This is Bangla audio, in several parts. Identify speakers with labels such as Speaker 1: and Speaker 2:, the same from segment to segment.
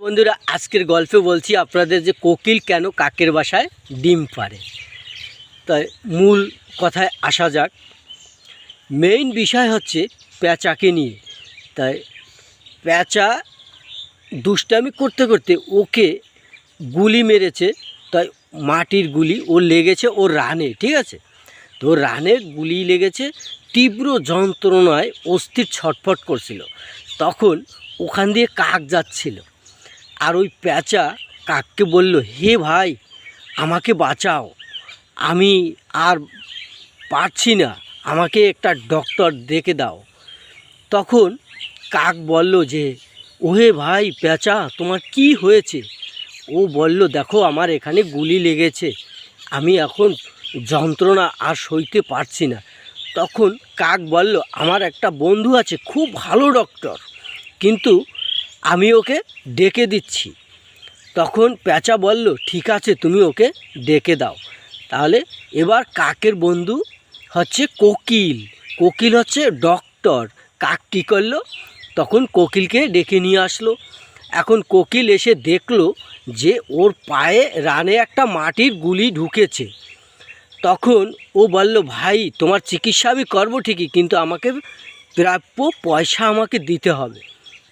Speaker 1: বন্ধুরা, আজকের গল্পে বলছি আপনাদের যে কোকিল কেন কাকের বাসায় ডিম পাড়ে। তাই মূল কথায় আসা যাক। মেইন বিষয় হচ্ছে পেঁচাকে নিয়ে। তাই পেঁচা দুষ্টামি করতে করতে ওকে গুলি মেরেছে। তাই মাটির গুলি ওর লেগেছে ওর রানে, ঠিক আছে? তো রানে গুলি লেগেছে, তীব্র যন্ত্রণায় অস্থির ছটফট করছিল। তখন ওখান দিয়ে কাক যাচ্ছিল, আর ওই পেঁচা কাককে বলল, হে ভাই, আমাকে বাঁচাও, আমি আর পারছি না, আমাকে একটা ডক্টর ডেকে দাও। তখন কাক বলল যে, ওহে ভাই পেঁচা, তোমার কি হয়েছে? ও বলল, দেখো আমার এখানে গুলি লেগেছে, আমি এখন যন্ত্রণা আর সইতে পারছি না। তখন কাক বলল, আমার একটা বন্ধু আছে, খুব ভালো ডক্টর, কিন্তু আমি ওকে ডেকে দিচ্ছি। তখন পেঁচা বলল, ঠিক আছে, তুমি ওকে ডেকে দাও। তাহলে এবার কাকের বন্ধু হচ্ছে কোকিল, কোকিল হচ্ছে ডক্টর। কাক কী করলো, তখন কোকিলকে ডেকে নিয়ে আসলো। এখন কোকিল এসে দেখলো যে ওর পায়ে রানে একটা মাটির গুলি ঢুকেছে। তখন ও বলল, ভাই, তোমার চিকিৎসা আমি করবো ঠিকই, কিন্তু আমাকে প্রাপ্য পয়সা আমাকে দিতে হবে।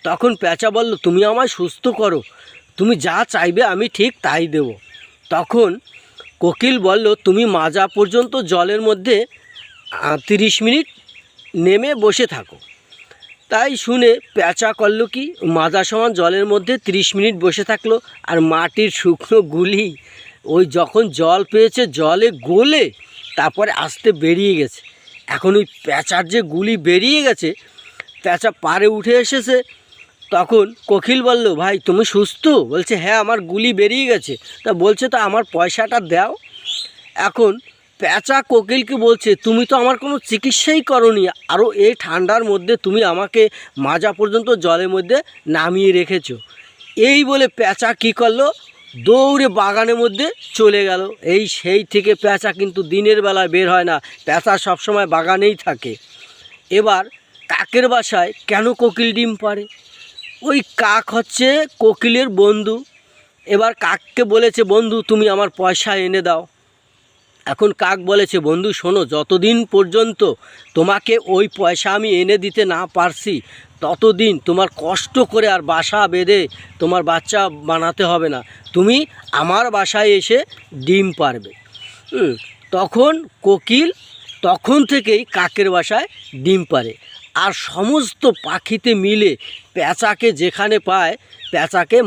Speaker 1: তখন পেঁচা বলল, তুমি আমায় সুস্থ করো, তুমি যা চাইবে আমি ঠিক তাই দেব। তখন কোকিল বলল, তুমি মাজা পর্যন্ত জলের মধ্যে 30 মিনিট নেমে বসে থাকো। তাই শুনে পেঁচা করলো কি, মাজা সমান জলের মধ্যে 30 মিনিট বসে থাকলো। আর মাটির শুকনো গুলি ওই যখন জল পেয়েছে, জলে গলে তারপরে আস্তে বেরিয়ে গেছে। এখন ওই পেঁচার যে গুলি বেরিয়ে গেছে, পেঁচা পাড়ে উঠে এসেছে। তখন কোকিল বলল, ভাই তুমি সুস্থ? বলছে, হ্যাঁ, আমার গুলি বেরিয়ে গেছে। তা বলছে, তো আমার পয়সাটা দাও। এখন পেঁচা কোকিলকে বলছে, তুমি তো আমার কোনো চিকিৎসাই করনি, আরও এই ঠান্ডার মধ্যে তুমি আমাকে মাজা পর্যন্ত জলের মধ্যে নামিয়ে রেখেছো। এই বলে পেঁচা কী করলো, দৌড়ে বাগানের মধ্যে চলে গেল। এই সেই থেকে পেঁচা কিন্তু দিনের বেলায় বের হয় না, পেঁচা সবসময় বাগানেই থাকে। এবার কাকের বাসায় কেন কোকিল ডিম পাড়ে? ওই কাক হচ্ছে কোকিলের বন্ধু। এবার কাককে বলেছে, বন্ধু তুমি আমার পয়সা এনে দাও। এখন কাক বলেছে, বন্ধু শোনো, যতদিন পর্যন্ত তোমাকে ওই পয়সা আমি এনে দিতে না পারছি, ততদিন তোমার কষ্ট করে আর বাসা বেঁধে তোমার বাচ্চা বানাতে হবে না, তুমি আমার বাসায় এসে ডিম পারবে। তখন কোকিল তখন থেকেই কাকের বাসায় ডিম পাড়ে। আর সমস্ত পাখিতে মিলে পেঁচাকে যেখানে পায়, পেঁচাকে